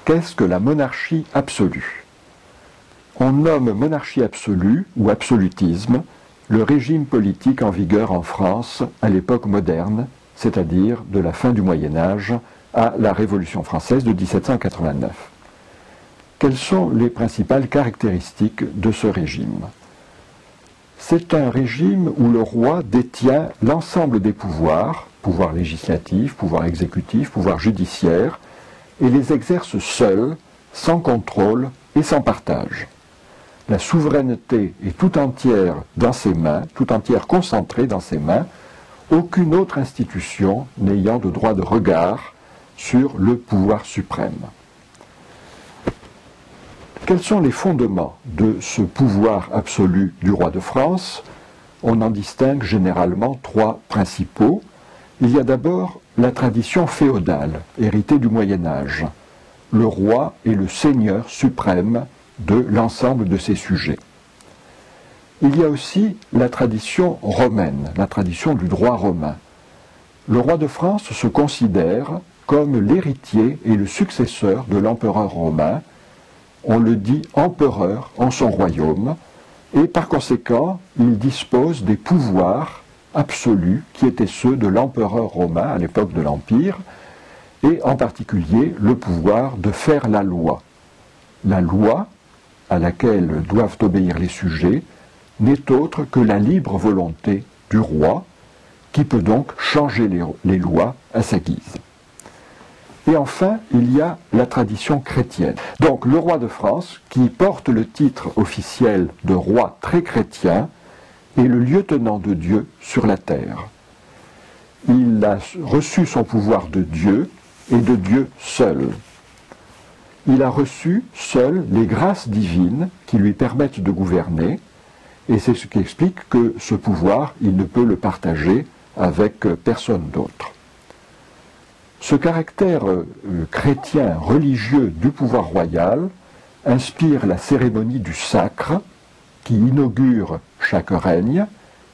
Qu'est-ce que la monarchie absolue? On nomme monarchie absolue ou absolutisme le régime politique en vigueur en France à l'époque moderne, c'est-à-dire de la fin du Moyen-Âge à la Révolution française de 1789. Quelles sont les principales caractéristiques de ce régime? C'est un régime où le roi détient l'ensemble des pouvoirs, pouvoir législatif, pouvoir exécutif, pouvoir judiciaire, et les exerce seul, sans contrôle et sans partage. La souveraineté est tout entière dans ses mains, tout entière concentrée dans ses mains, aucune autre institution n'ayant de droit de regard sur le pouvoir suprême. Quels sont les fondements de ce pouvoir absolu du roi de France? On en distingue généralement trois principaux. Il y a d'abord la tradition féodale, héritée du Moyen-Âge. Le roi est le seigneur suprême de l'ensemble de ses sujets. Il y a aussi la tradition romaine, la tradition du droit romain. Le roi de France se considère comme l'héritier et le successeur de l'empereur romain. On le dit empereur en son royaume, et par conséquent, il dispose des pouvoirs absolus qui étaient ceux de l'empereur romain à l'époque de l'Empire, et en particulier le pouvoir de faire la loi. La loi, à laquelle doivent obéir les sujets, n'est autre que la libre volonté du roi, qui peut donc changer les lois à sa guise. Et enfin, il y a la tradition chrétienne. Donc le roi de France, qui porte le titre officiel de roi très chrétien, est le lieutenant de Dieu sur la terre. Il a reçu son pouvoir de Dieu et de Dieu seul. Il a reçu seul les grâces divines qui lui permettent de gouverner, et c'est ce qui explique que ce pouvoir, il ne peut le partager avec personne d'autre. Ce caractère chrétien, religieux du pouvoir royal inspire la cérémonie du sacre qui inaugure chaque règne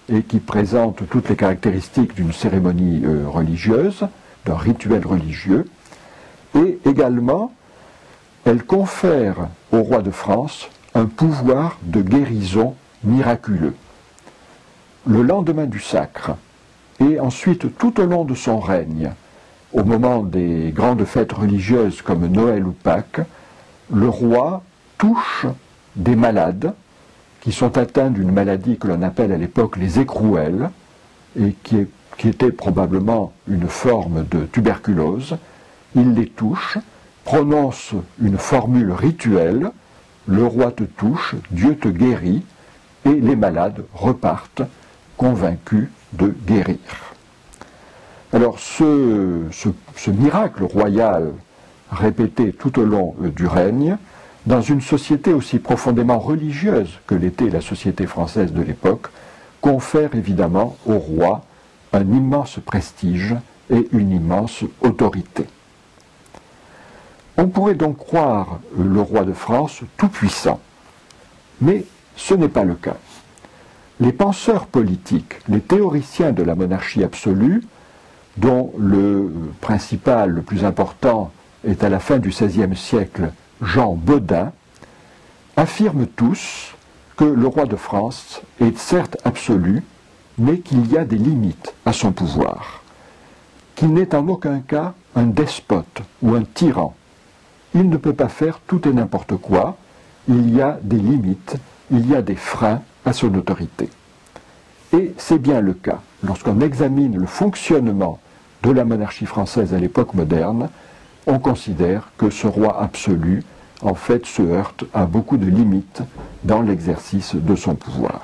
et qui présente toutes les caractéristiques d'une cérémonie religieuse, d'un rituel religieux, et également elle confère au roi de France un pouvoir de guérison miraculeux. Le lendemain du sacre, et ensuite tout au long de son règne, au moment des grandes fêtes religieuses comme Noël ou Pâques, le roi touche des malades qui sont atteints d'une maladie que l'on appelle à l'époque les écrouelles, et qui était probablement une forme de tuberculose. Il les touche, prononce une formule rituelle, le roi te touche, Dieu te guérit, et les malades repartent convaincus de guérir. Alors ce miracle royal répété tout au long du règne, dans une société aussi profondément religieuse que l'était la société française de l'époque, confère évidemment au roi un immense prestige et une immense autorité. On pourrait donc croire le roi de France tout-puissant, mais ce n'est pas le cas. Les penseurs politiques, les théoriciens de la monarchie absolue, dont le principal, le plus important, est à la fin du XVIe siècle Jean Bodin, affirment tous que le roi de France est certes absolu, mais qu'il y a des limites à son pouvoir, qu'il n'est en aucun cas un despote ou un tyran. Il ne peut pas faire tout et n'importe quoi, il y a des limites, il y a des freins à son autorité. Et c'est bien le cas. Lorsqu'on examine le fonctionnement de la monarchie française à l'époque moderne, on considère que ce roi absolu, en fait, se heurte à beaucoup de limites dans l'exercice de son pouvoir.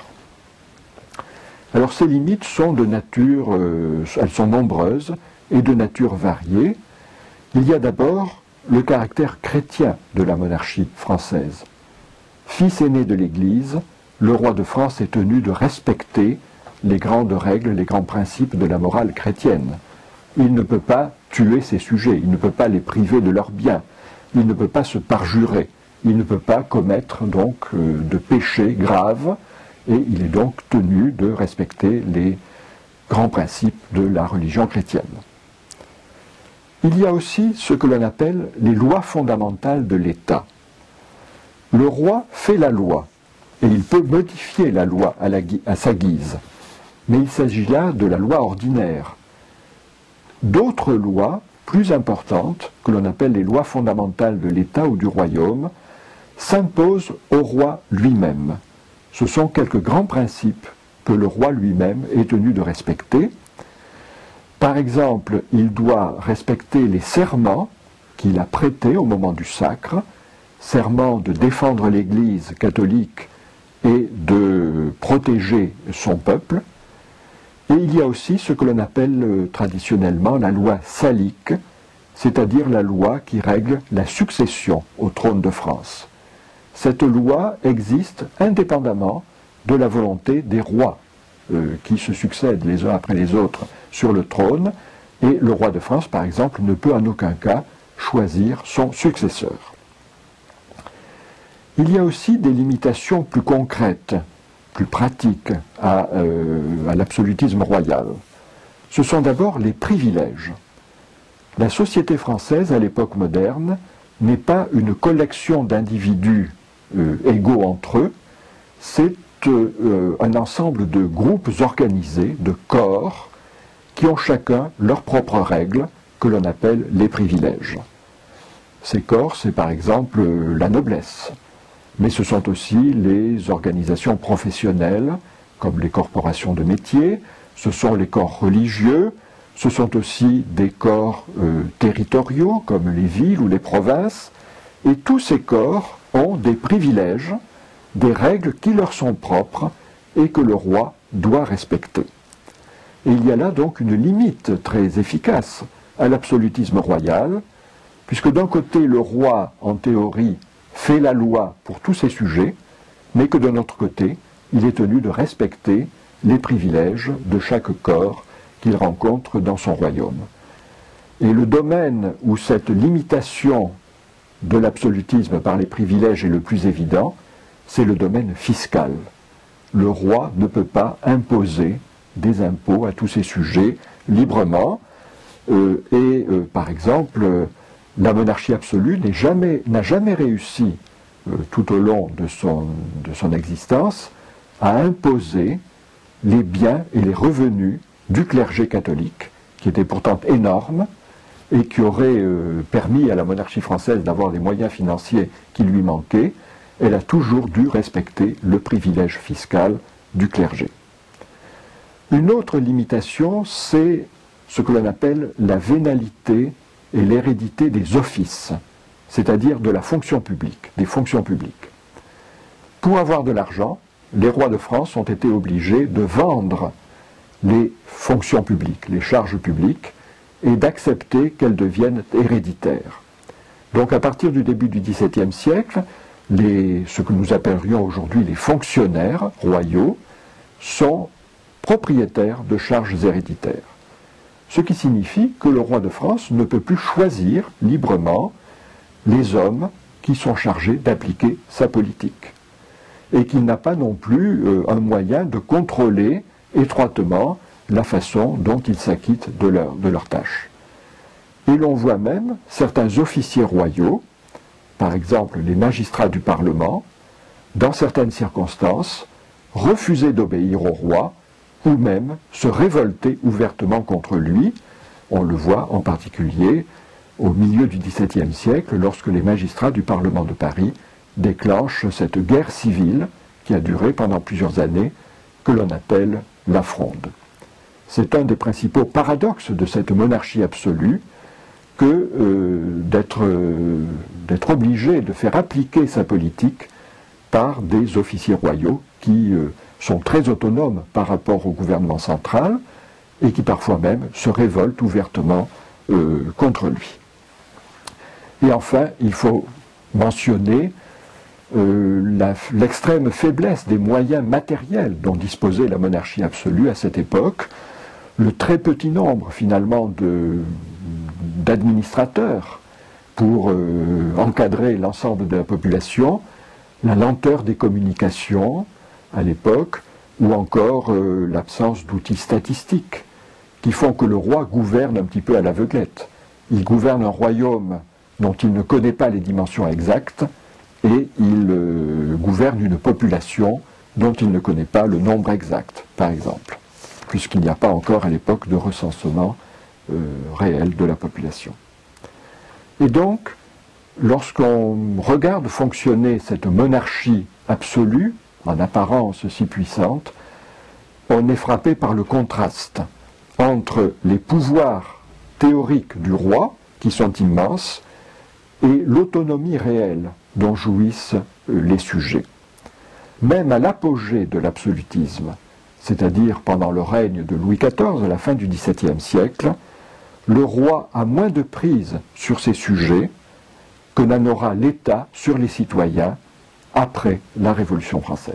Alors ces limites sont de nature, elles sont nombreuses et de nature variée. Il y a d'abord le caractère chrétien de la monarchie française. Fils aîné de l'Église, le roi de France est tenu de respecter les grandes règles, les grands principes de la morale chrétienne. Il ne peut pas tuer ses sujets, il ne peut pas les priver de leurs biens, il ne peut pas se parjurer, il ne peut pas commettre donc de péchés graves, et il est donc tenu de respecter les grands principes de la religion chrétienne. Il y a aussi ce que l'on appelle les lois fondamentales de l'État. Le roi fait la loi, et il peut modifier la loi à sa guise. Mais il s'agit là de la loi ordinaire. D'autres lois, plus importantes, que l'on appelle les lois fondamentales de l'État ou du royaume, s'imposent au roi lui-même. Ce sont quelques grands principes que le roi lui-même est tenu de respecter. Par exemple, il doit respecter les serments qu'il a prêtés au moment du sacre, serment de défendre l'Église catholique et de protéger son peuple. Et il y a aussi ce que l'on appelle traditionnellement la loi salique, c'est-à-dire la loi qui règle la succession au trône de France. Cette loi existe indépendamment de la volonté des rois qui se succèdent les uns après les autres sur le trône, et le roi de France, par exemple, ne peut en aucun cas choisir son successeur. Il y a aussi des limitations plus concrètes, plus pratiques à l'absolutisme royal. Ce sont d'abord les privilèges. La société française, à l'époque moderne, n'est pas une collection d'individus égaux entre eux, c'est un ensemble de groupes organisés, de corps, qui ont chacun leurs propres règles, que l'on appelle les privilèges. Ces corps, c'est par exemple la noblesse, mais ce sont aussi les organisations professionnelles, comme les corporations de métiers, ce sont les corps religieux, ce sont aussi des corps territoriaux, comme les villes ou les provinces, et tous ces corps ont des privilèges, des règles qui leur sont propres et que le roi doit respecter. Et il y a là donc une limite très efficace à l'absolutisme royal, puisque d'un côté le roi, en théorie, fait la loi pour tous ses sujets, mais que d'un autre côté, il est tenu de respecter les privilèges de chaque corps qu'il rencontre dans son royaume. Et le domaine où cette limitation de l'absolutisme par les privilèges est le plus évident, c'est le domaine fiscal. Le roi ne peut pas imposer des impôts à tous ses sujets librement, par exemple, la monarchie absolue n'a jamais réussi, tout au long de son existence, à imposer les biens et les revenus du clergé catholique, qui étaient pourtant énormes, et qui auraient permis à la monarchie française d'avoir les moyens financiers qui lui manquaient. Elle a toujours dû respecter le privilège fiscal du clergé. Une autre limitation, c'est ce que l'on appelle la vénalité et l'hérédité des offices, c'est-à-dire de la fonction publique, des fonctions publiques. Pour avoir de l'argent, les rois de France ont été obligés de vendre les fonctions publiques, les charges publiques, et d'accepter qu'elles deviennent héréditaires. Donc à partir du début du XVIIe siècle, ce que nous appellerions aujourd'hui les fonctionnaires royaux sont propriétaires de charges héréditaires. Ce qui signifie que le roi de France ne peut plus choisir librement les hommes qui sont chargés d'appliquer sa politique. Et qu'il n'a pas non plus un moyen de contrôler étroitement la façon dont ils s'acquittent de leurs tâches. Et l'on voit même certains officiers royaux, par exemple les magistrats du Parlement, dans certaines circonstances, refuser d'obéir au roi ou même se révolter ouvertement contre lui. On le voit en particulier au milieu du XVIIe siècle, lorsque les magistrats du Parlement de Paris déclenchent cette guerre civile qui a duré pendant plusieurs années, que l'on appelle la Fronde. C'est un des principaux paradoxes de cette monarchie absolue que d'être obligé de faire appliquer sa politique par des officiers royaux qui sont très autonomes par rapport au gouvernement central et qui parfois même se révoltent ouvertement contre lui. Et enfin, il faut mentionner l'extrême faiblesse des moyens matériels dont disposait la monarchie absolue à cette époque, le très petit nombre finalement d'administrateurs pour encadrer l'ensemble de la population, la lenteur des communications à l'époque, ou encore l'absence d'outils statistiques qui font que le roi gouverne un petit peu à l'aveuglette. il gouverne un royaume dont il ne connaît pas les dimensions exactes, et il gouverne une population dont il ne connaît pas le nombre exact, par exemple, puisqu'il n'y a pas encore à l'époque de recensement réel de la population. Et donc, lorsqu'on regarde fonctionner cette monarchie absolue, en apparence si puissante, on est frappé par le contraste entre les pouvoirs théoriques du roi, qui sont immenses, et l'autonomie réelle dont jouissent les sujets. Même à l'apogée de l'absolutisme, c'est-à-dire pendant le règne de Louis XIV, à la fin du XVIIe siècle, le roi a moins de prise sur ses sujets que n'en aura l'État sur les citoyens après la Révolution française.